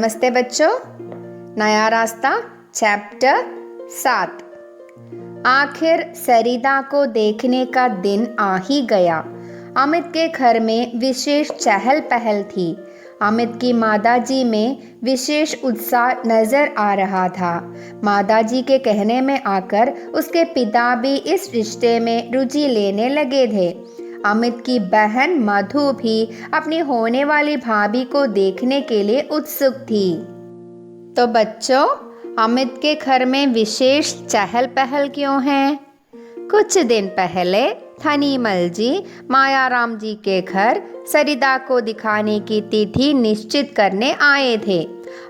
नमस्ते बच्चों। नया रास्ता चैप्टर 7। आखिर सरिता को देखने का दिन आ ही गया। अमित के घर में विशेष चहल पहल थी। अमित की माताजी में विशेष उत्साह नजर आ रहा था। माताजी के कहने में आकर उसके पिता भी इस रिश्ते में रुचि लेने लगे थे। अमित की बहन मधु भी अपनी होने वाली भाभी को देखने के लिए उत्सुक थी। तो बच्चों, अमित के घर में विशेष चहल पहल क्यों है? कुछ दिन पहले थनीमल जी मायाराम जी के घर सरिता को दिखाने की तिथि निश्चित करने आए थे।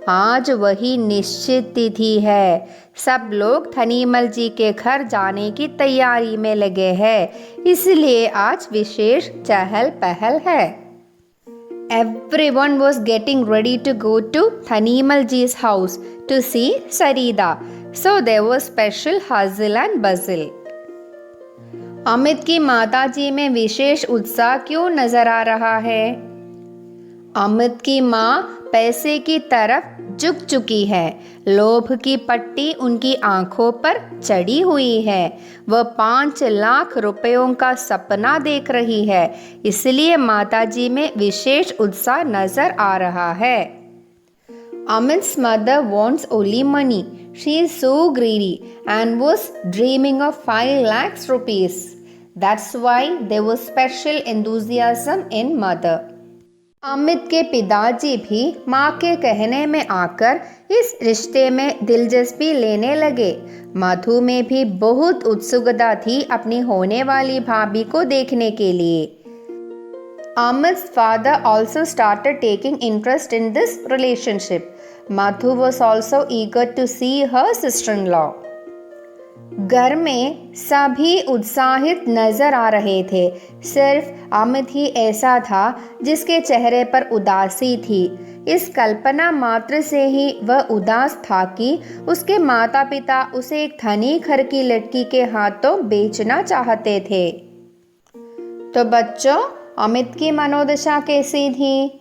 आज वही निश्चित तिथि है। सब लोग थनीमल जी के घर जाने की तैयारी में लगे हैं, इसलिए आज विशेष चहल पहल है। Everyone was getting ready to go to Thanimal ji's house to see Sarita, so there was special hustle and bustle. Amit की माताजी में विशेष उत्साह क्यों नजर आ रहा है? अमित की माँ पैसे की तरफ झुक चुकी है। लोभ की पट्टी उनकी आंखों पर चढ़ी हुई है। वह 5 लाख रुपयों का सपना देख रही है, इसलिए माताजी में विशेष उत्साह नजर आ रहा है। Amit's mother wants only money. She is so greedy and was dreaming of 5 lakhs rupees. That's why there was special enthusiasm in mother. Amit के पिताजी भी माँ के कहने में आकर इस रिश्ते में दिलचस्पी लेने लगे। मधु में भी बहुत उत्सुकता थी अपनी होने वाली भाभी को देखने के लिए। Amit's father also started taking interest in this relationship. Madhu was also eager to see her sister-in-law. घर में सभी उत्साहित नजर आ रहे थे। सिर्फ अमित ही ऐसा था जिसके चेहरे पर उदासी थी। इस कल्पना मात्र से ही वह उदास था कि उसके माता पिता उसे एक धनी घर की लड़की के हाथों बेचना चाहते थे। तो बच्चों, अमित की मनोदशा कैसी थी?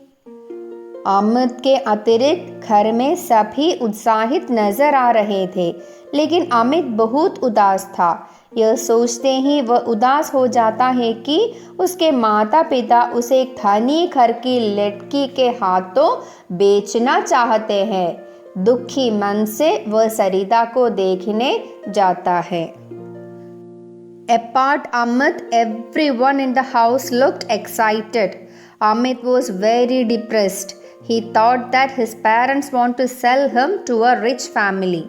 अमित के अतिरिक्त घर में सभी उत्साहित नजर आ रहे थे, लेकिन अमित बहुत उदास था। यह सोचते ही वह उदास हो जाता है कि उसके माता पिता उसे एक धनी घर की लड़की के हाथों बेचना चाहते हैं। दुखी मन से वह सरिता को देखने जाता है। Apart Amit, everyone in the house looked excited. Amit was very depressed. He thought that his parents want to sell him to a rich family.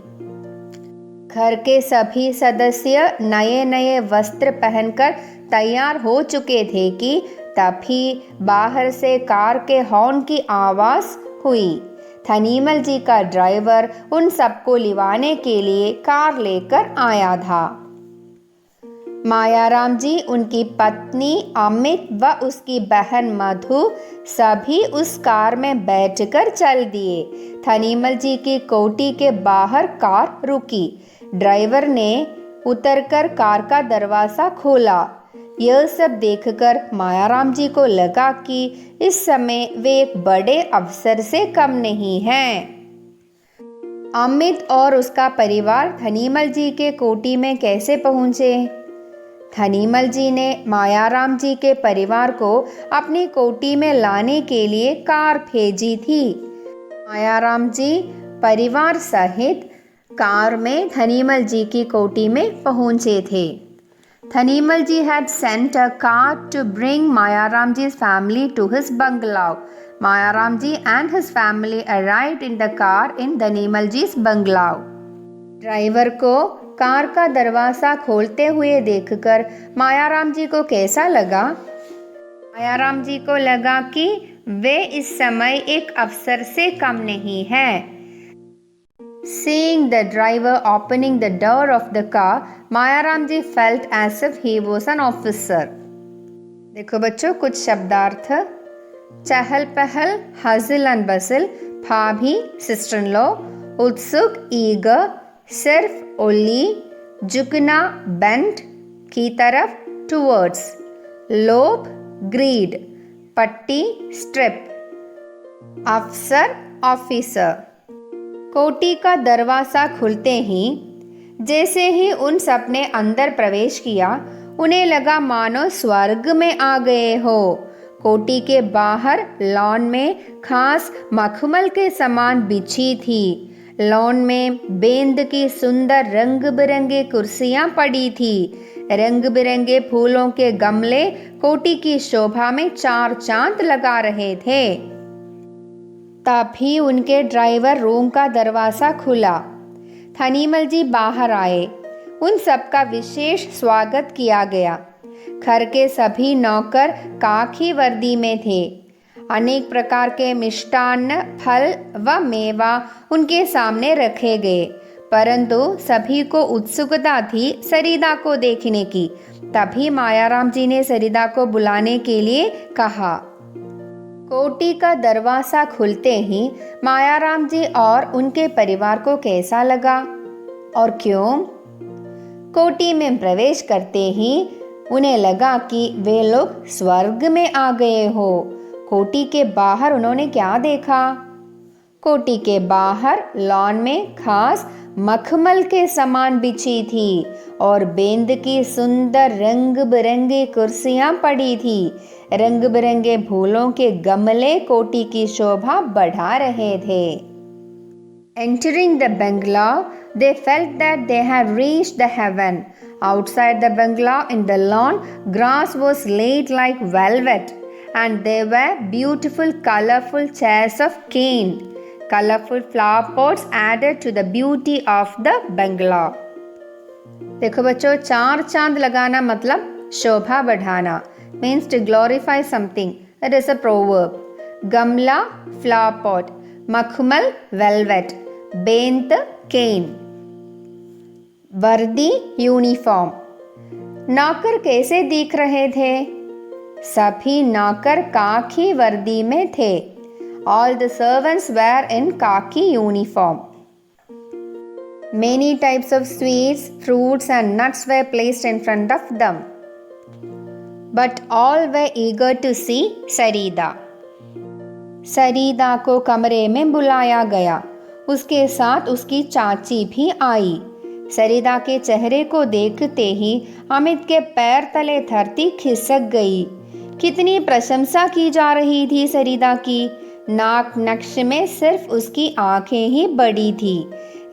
घर के सभी सदस्य नए नए वस्त्र पहनकर तैयार हो चुके थे कि तभी बाहर से कार के हॉर्न की आवाज हुई। थनीमल जी का ड्राइवर उन सबको लिवाने के लिए कार लेकर आया था। मायाराम जी, उनकी पत्नी अमित व उसकी बहन मधु सभी उस कार में बैठकर चल दिए। थनीमल जी की कोठी के बाहर कार रुकी। ड्राइवर ने उतरकर कार का दरवाजा खोला। यह सब देखकर मायाराम जी को लगा कि इस समय वे एक बड़े अफसर से कम नहीं हैं। अमित और उसका परिवार थनीमल जी के कोठी में कैसे पहुंचे? थनीमल जी ने मायाराम जी के परिवार को अपनी कोठी में लाने के लिए कार भेजी थी। मायाराम जी परिवार सहित कार में थनीमल जी की कोठी में पहुंचे थे। थनीमल जी had sent a car to bring Mayaram ji's family to his bungalow. Mayaram ji and his family arrived in the car in Thanimal ji's bungalow. Driver को कार का दरवाजा खोलते हुए देखकर मायाराम जी को कैसा लगा? मायाराम जी को लगा कि वे इस समय एक अफसर से कम नहीं हैं। Seeing the driver opening the door of the car, Mayaram ji felt as if he was an officer. देखो बच्चों, कुछ शब्दार्थ। चहल पहल, हजल एंड बसल, भाभी सिस्टर इन लॉ, उत्सुक ईगर, सिर्फ ओली, झुकना बेंड की तरफ टूवर्ड्स, लोभ ग्रीड, पट्टी स्ट्रिप, अफसर ऑफिसर। कोठी का दरवाज़ा खुलते ही जैसे ही उन सब ने अंदर प्रवेश किया, उन्हें लगा मानो स्वर्ग में आ गए हो। कोठी के बाहर लॉन में घास मखमल के समान बिछी थी। लॉन में बेंद की सुंदर रंग बिरंगे कुर्सियां पड़ी थी। रंग बिरंगे फूलों के गमले कोठी की शोभा में चार चांद लगा रहे थे। तभी उनके ड्राइवर रूम का दरवाज़ा खुला। थनीमल जी बाहर आए। उन सबका विशेष स्वागत किया गया। घर के सभी नौकर काकी वर्दी में थे। अनेक प्रकार के मिष्टान्न, फल व मेवा उनके सामने रखे गए, परंतु सभी को उत्सुकता थी सरिता को देखने की। तभी मायाराम जी ने सरिता को बुलाने के लिए कहा। कोठी का दरवाज़ा खुलते ही मायाराम जी और उनके परिवार को कैसा लगा और क्यों? कोठी में प्रवेश करते ही उन्हें लगा कि वे लोग स्वर्ग में आ गए हो। कोठी के बाहर उन्होंने क्या देखा? कोठी के बाहर लॉन में घास मखमल के समान बिछी थी और बेंद की सुंदर रंग बिरंगी कुर्सियां पड़ी थी। रंग बिरंगे फूलों के गमले कोठी की शोभा बढ़ा रहे थे। Entering the bungalow, they felt that they had reached the heaven. Outside the bungalow in the lawn, grass was laid like velvet, and there were beautiful colorful chairs of cane. Colorful flower pots added to the beauty of the bungalow. देखो बच्चों, चार चांद लगाना मतलब शोभा बढ़ाना, means to glorify something. That is a proverb. गमला flower pot, मखमल velvet, बेंत cane, वर्दी यूनिफॉर्म। नौकर कैसे दिख रहे थे? सभी नौकर काकी वर्दी में थे। All the servants were in khaki uniform. Many types of sweets, fruits and nuts were placed in front of them. But all were eager to see Sarita. सरिता को कमरे में बुलाया गया। उसके साथ उसकी चाची भी आई। सरिता के चेहरे को देखते ही अमित के पैर तले धरती खिसक गई। कितनी प्रशंसा की जा रही थी सरिता की। नाक नक्श में सिर्फ उसकी आंखें ही बड़ी थी।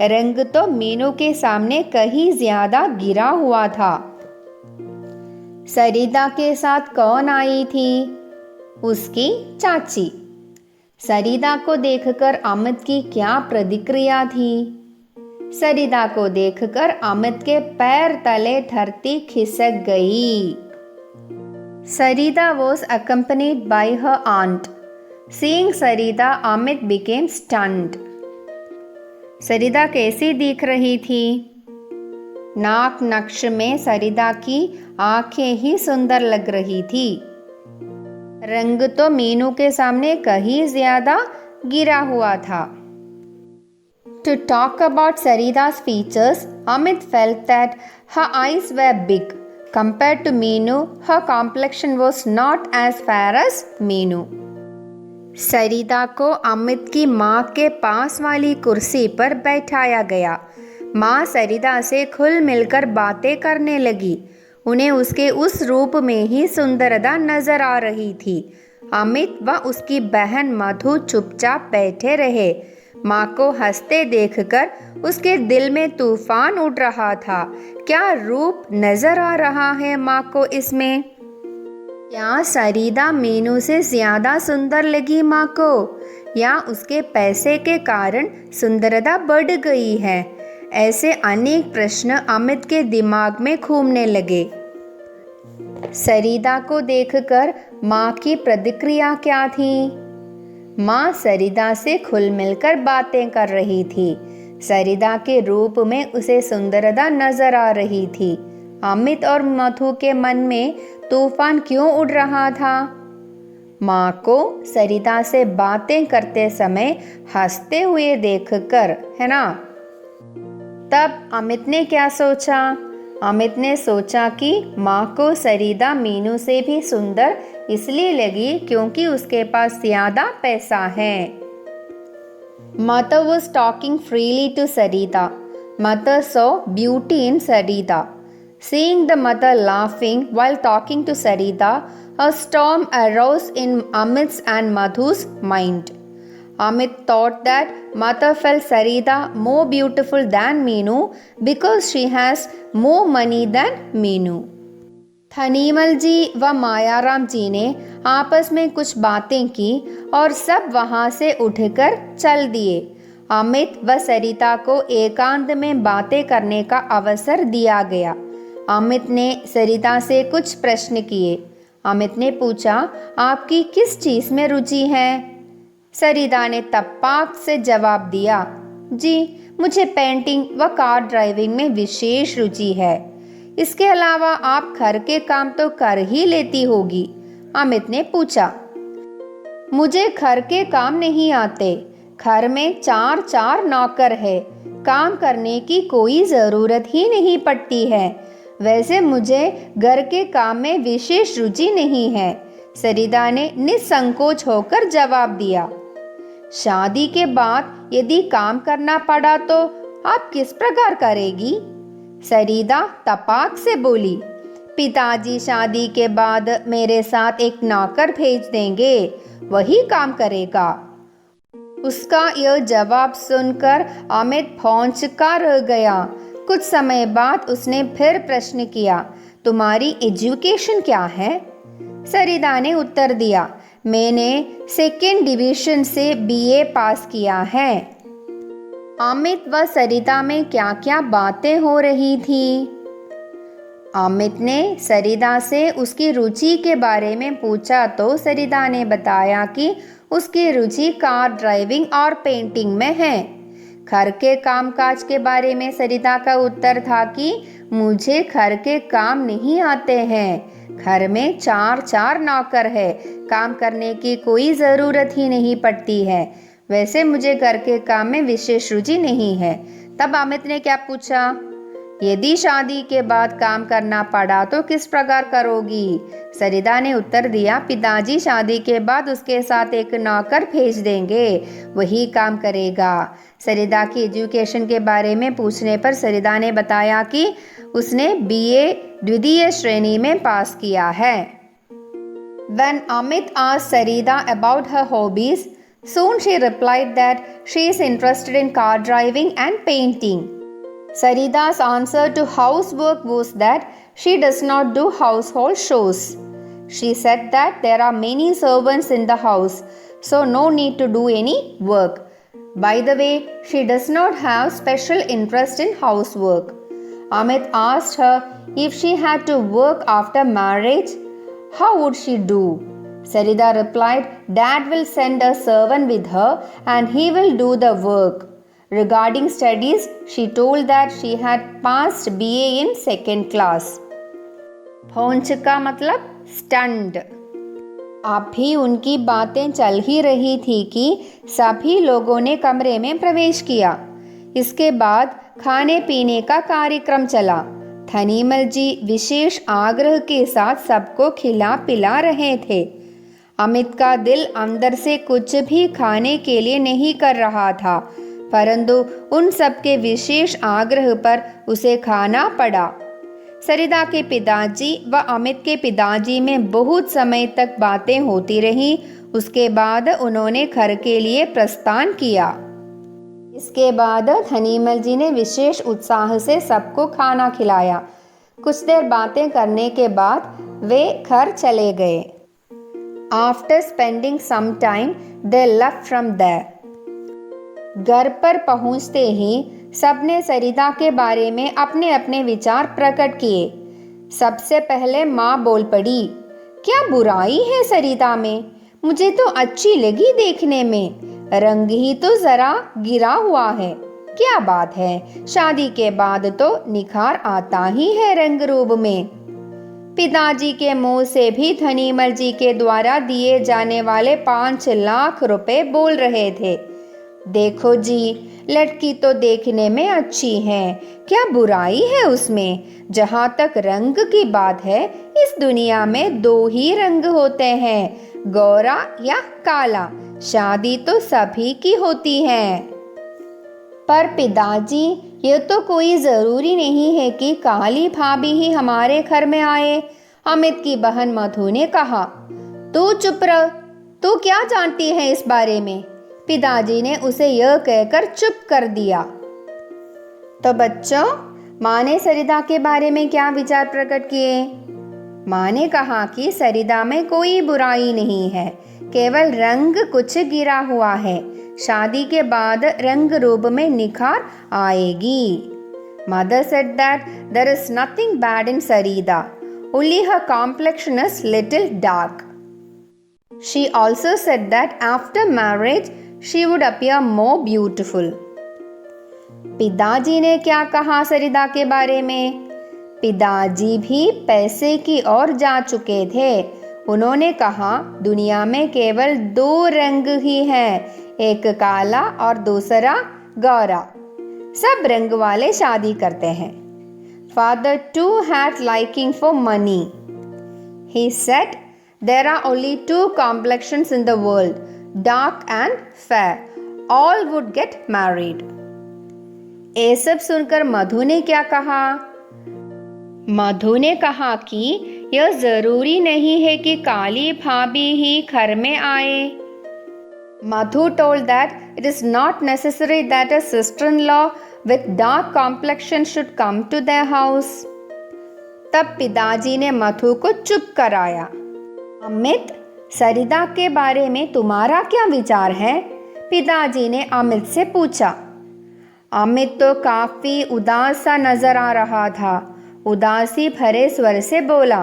रंग तो मीनू के सामने कहीं ज्यादा गिरा हुआ था। सरिता के साथ कौन आई थी? उसकी चाची। सरिता को देखकर अमित की क्या प्रतिक्रिया थी? सरिता को देखकर अमित के पैर तले धरती खिसक गई। सरिता was accompanied by her aunt. Seeing Sarita, Amit became stunned. सरिता कैसी दिख रही थी? नाक नक्श में सरिता की आंखें ही सुंदर लग रही थी। रंग तो मीनू के सामने कहीं ज्यादा गिरा हुआ था। To talk about Sarita's features, Amit felt that her eyes were big. Compared to Meenu, her complexion was not as fair as Meenu. सरिता को अमित की माँ के पास वाली कुर्सी पर बैठाया गया। माँ सरिता से खुल मिलकर बातें करने लगी। उन्हें उसके उस रूप में ही सुंदरता नजर आ रही थी। अमित व उसकी बहन मधु चुपचाप बैठे रहे। माँ को हंसते देखकर उसके दिल में तूफान उठ रहा था। क्या रूप नजर आ रहा है माँ को इसमें। क्या सरिता मीनू से ज्यादा सुंदर लगी माँ को, या उसके पैसे के कारण सुंदरता बढ़ गई है? ऐसे अनेक प्रश्न अमित के दिमाग में घूमने लगे। सरिता को देखकर माँ की प्रतिक्रिया क्या थी? माँ सरिता से खुल मिलकर बातें कर रही थी। सरिता के रूप में उसे सुंदरता नजर आ रही थी। अमित और मधु के मन में तूफान क्यों उड़ रहा था? माँ को सरिता से बातें करते समय हंसते हुए देखकर, है ना? तब अमित ने क्या सोचा? अमित ने सोचा कि माँ को सरिता मीनू से भी सुंदर इसलिए लगी क्योंकि उसके पास ज्यादा पैसा है। Mother was talking freely to Sarita. Mother saw beauty in Sarita. Seeing the mother laughing while talking to Sarita, a storm arose in Amit's and Madhu's mind. Amit thought that mother felt Sarita more beautiful than Meenu because she has more money than Meenu. थनीमल जी व मायाराम जी ने आपस में कुछ बातें की और सब वहाँ से उठकर चल दिए। अमित व सरिता को एकांत में बातें करने का अवसर दिया गया। अमित ने सरिता से कुछ प्रश्न किए। अमित ने पूछा, आपकी किस चीज़ में रुचि है? सरिता ने तपाक से जवाब दिया, जी मुझे पेंटिंग व कार ड्राइविंग में विशेष रुचि है। इसके अलावा आप घर के काम तो कर ही लेती होगी। अमित ने पूछा, मुझे घर के काम नहीं आते। घर में 4 नौकर है, काम करने की कोई ज़रूरत ही नहीं पड़ती है। वैसे मुझे घर के काम में विशेष रुचि नहीं है, सरिता ने निसंकोच होकर जवाब दिया। शादी के बाद यदि काम करना पड़ा तो आप किस प्रकार करेगी? सरिता तपाक से बोली, पिताजी शादी के बाद मेरे साथ एक नौकर भेज देंगे, वही काम करेगा। उसका यह जवाब सुनकर अमित भौंचक्का रह गया। कुछ समय बाद उसने फिर प्रश्न किया, तुम्हारी एजुकेशन क्या है? सरिता ने उत्तर दिया, मैंने 2nd डिवीजन से BA पास किया है। अमित व सरिता में क्या क्या बातें हो रही थी? अमित ने सरिता से उसकी रुचि के बारे में पूछा तो सरिता ने बताया कि उसकी रुचि कार ड्राइविंग और पेंटिंग में है। घर के कामकाज के बारे में सरिता का उत्तर था कि मुझे घर के काम नहीं आते हैं। घर में 4 नौकर है, काम करने की कोई ज़रूरत ही नहीं पड़ती है। वैसे मुझे घर के काम में विशेष रुचि नहीं है। तब अमित ने क्या पूछा, यदि शादी के बाद काम करना पड़ा तो किस प्रकार करोगी? सरिता ने उत्तर दिया, पिताजी शादी के बाद उसके साथ एक नौकर भेज देंगे, वही काम करेगा। सरिता की एजुकेशन के बारे में पूछने पर सरिता ने बताया कि उसने BA 2य श्रेणी में पास किया है। When Amit asked Sarita about her hobbies, soon she replied that she is interested in car driving and painting. Sarita's answer to housework was that she does not do household chores. She said that there are many servants in the house, so no need to do any work. By the way, she does not have special interest in housework. Amit asked her if she had to work after marriage, how would she do? Sarita replied, Dad will send a servant with her and he will do the work. Regarding studies, she told that she had passed BA in 2nd class. भौंच का मतलब stunted. अभी उनकी बातें चल ही रही थी कि सभी लोगों ने कमरे में प्रवेश किया। इसके बाद खाने पीने का कार्यक्रम चला। थनीमल जी विशेष आग्रह के साथ सबको खिला पिला रहे थे। अमित का दिल अंदर से कुछ भी खाने के लिए नहीं कर रहा था, परंतु उन सबके विशेष आग्रह पर उसे खाना पड़ा। सरिता के पिताजी व अमित के पिताजी में बहुत समय तक बातें होती रहीं। उसके बाद उन्होंने घर के लिए प्रस्थान किया। इसके बाद थनीमल जी ने विशेष उत्साह से सबको खाना खिलाया। कुछ देर बातें करने के बाद वे घर चले गए। After spending some time, they left from there. घर पर पहुंचते ही सबने सरिता के बारे में अपने अपने विचार प्रकट किए। सबसे पहले माँ बोल पड़ी, क्या बुराई है सरिता में? मुझे तो अच्छी लगी देखने में, रंग ही तो जरा गिरा हुआ है। क्या बात है, शादी के बाद तो निखार आता ही है रंग रूप में। पिताजी के मुंह से भी थनीमल जी के द्वारा दिए जाने वाले 5 लाख रुपए बोल रहे थे। देखो जी, लड़की तो देखने में अच्छी है, क्या बुराई है उसमें। जहाँ तक रंग की बात है, इस दुनिया में दो ही रंग होते हैं, गोरा या काला। शादी तो सभी की होती है। पर पिताजी, ये तो कोई ज़रूरी नहीं है कि काली भाभी ही हमारे घर में आए, अमित की बहन मधु ने कहा। तू चुप रह, तू क्या जानती है इस बारे में। पिताजी ने उसे यह कहकर चुप कर दिया। तो बच्चों, माँ ने सरिता के बारे में क्या विचार प्रकट किए। माँ ने कहा कि सरिता में कोई बुराई नहीं है, केवल रंग कुछ गिरा हुआ है। शादी के बाद रंग रूप में निखार आएगी। Mother said that there is nothing bad in Sarita, only her complexion is little dark. She also said that after marriage she would appear more beautiful. पिताजी ने क्या कहा सरिता के बारे में। पिताजी भी पैसे की ओर जा चुके थे। उन्होंने कहा, दुनिया में केवल दो रंग ही हैं, एक काला और दूसरा गोरा। सब रंग वाले शादी करते हैं। Father too had liking for money. He said, there are only two complexions in the world, dark and fair. All would get married. ये सब सुनकर मधु ने क्या कहा। मधु ने कहा कि यह जरूरी नहीं है कि काली भाभी ही घर में आए। Madhu told that it is not necessary that a sister-in-law with dark complexion should come to their house. तब पिताजी ने मधु को चुप कराया। अमित, सरिता के बारे में तुम्हारा क्या विचार है? पिताजी ने अमित से पूछा। अमित तो काफी उदास सा नजर आ रहा था। उदासी भरे स्वर से बोला,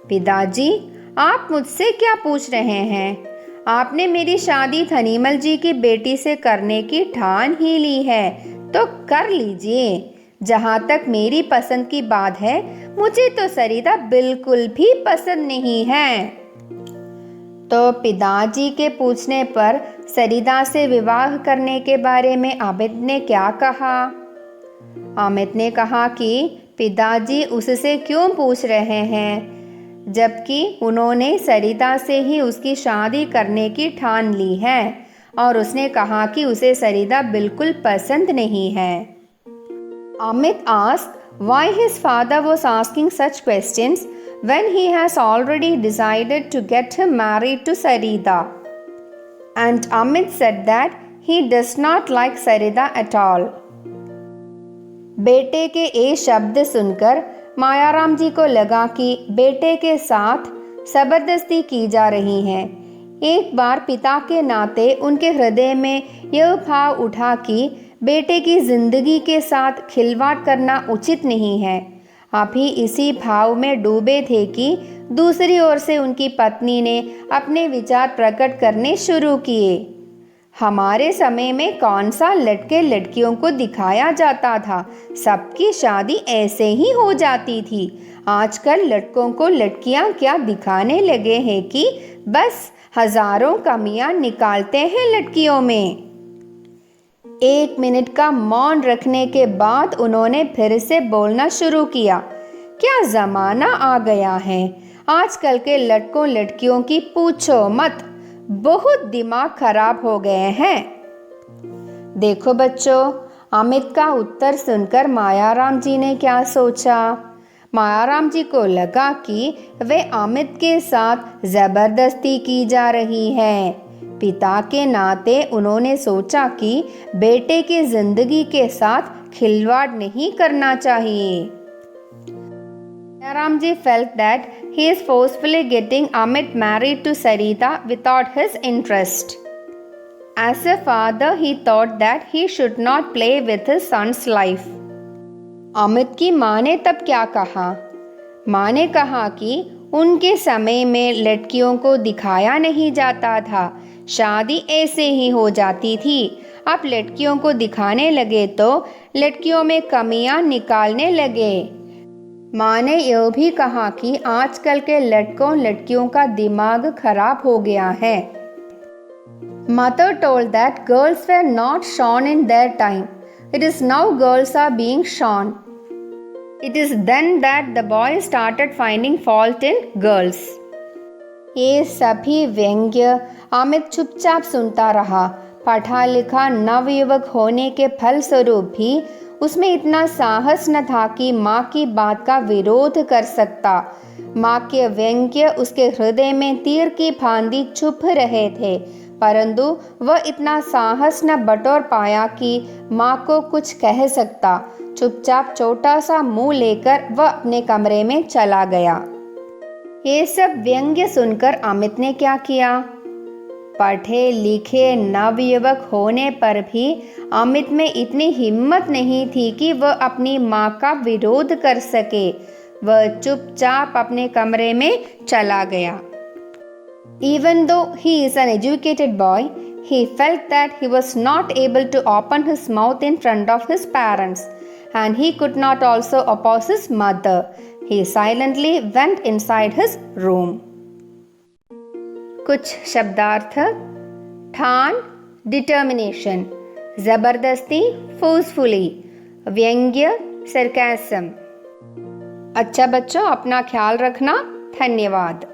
पिताजी, आप मुझसे क्या पूछ रहे हैं? आपने मेरी शादी धनीमल जी की बेटी से करने की ठान ही ली है, तो कर लीजिए। जहाँ तक मेरी पसंद की बात है, मुझे तो सरिता बिल्कुल भी पसंद नहीं है। तो पिताजी के पूछने पर सरिता से विवाह करने के बारे में अमित ने क्या कहा। अमित ने कहा कि पिताजी उससे क्यों पूछ रहे हैं, जबकि उन्होंने सरिता से ही उसकी शादी करने की ठान ली है और उसने कहा कि उसे सरिता बिल्कुल पसंद नहीं है। Amit asked why his father was asking such questions when he has already decided to get him married to Sarita. And Amit said that he does not like Sarita at all. बेटे के ये शब्द सुनकर मायाराम जी को लगा कि बेटे के साथ जबरदस्ती की जा रही है। एक बार पिता के नाते उनके हृदय में यह भाव उठा कि बेटे की जिंदगी के साथ खिलवाड़ करना उचित नहीं है। अभी इसी भाव में डूबे थे कि दूसरी ओर से उनकी पत्नी ने अपने विचार प्रकट करने शुरू किए। हमारे समय में कौन सा लड़के लड़कियों को दिखाया जाता था, सबकी शादी ऐसे ही हो जाती थी। आजकल लड़कों को लड़कियां क्या दिखाने लगे हैं कि बस हजारों कमियां निकालते हैं लड़कियों में। 1 मिनट का मौन रखने के बाद उन्होंने फिर से बोलना शुरू किया। क्या जमाना आ गया है, आजकल के लड़कों लड़कियों की पूछो मत, बहुत दिमाग खराब हो गए हैं। देखो बच्चों, अमित का उत्तर सुनकर मायाराम जी ने क्या सोचा। मायाराम जी को लगा कि वे अमित के साथ जबरदस्ती की जा रही है। पिता के नाते उन्होंने सोचा कि बेटे की जिंदगी के साथ खिलवाड़ नहीं करना चाहिए। Mayaram ji felt that he is forcefully getting Amit married to Sarita without his interest. As a father, he thought that he should not play with his son's life. Amit की माँ ने तब क्या कहा। माँ ने कहा कि उनके समय में लड़कियों को दिखाया नहीं जाता था, शादी ऐसे ही हो जाती थी। अब लड़कियों को दिखाने लगे तो लड़कियों में कमियां निकालने लगे। माँ ने यह भी कहा कि आजकल के लड़कों लड़कियों का दिमाग खराब हो गया है। Mother told that girls were not shorn in their time. It is now girls are being shorn. It is then that the boys started finding fault in girls. ये सभी व्यंग्य अमित चुपचाप सुनता रहा। पढ़ा लिखा नवयुवक होने के फलस्वरूप भी उसमें इतना साहस न था कि माँ की बात का विरोध कर सकता। माँ के व्यंग्य उसके हृदय में तीर की फांदी चुभ रहे थे, परंतु वह इतना साहस न बटोर पाया कि माँ को कुछ कह सकता। चुपचाप छोटा सा मुंह लेकर वह अपने कमरे में चला गया। ये सब व्यंग्य सुनकर अमित ने क्या किया? पढ़े लिखे नवयुवक होने पर भी अमित में इतनी हिम्मत नहीं थी कि वह अपनी माँ का विरोध कर सके। वह चुपचाप अपने कमरे में चला गया। Even though he is an educated boy, he felt that he was not able to open his mouth in front of his parents, and he could not also oppose his mother. He silently went inside his room. कुछ शब्दार्थ। ठान determination, जबरदस्ती forcefully, व्यंग्य sarcasm. अच्छा बच्चों, अपना ख्याल रखना। धन्यवाद।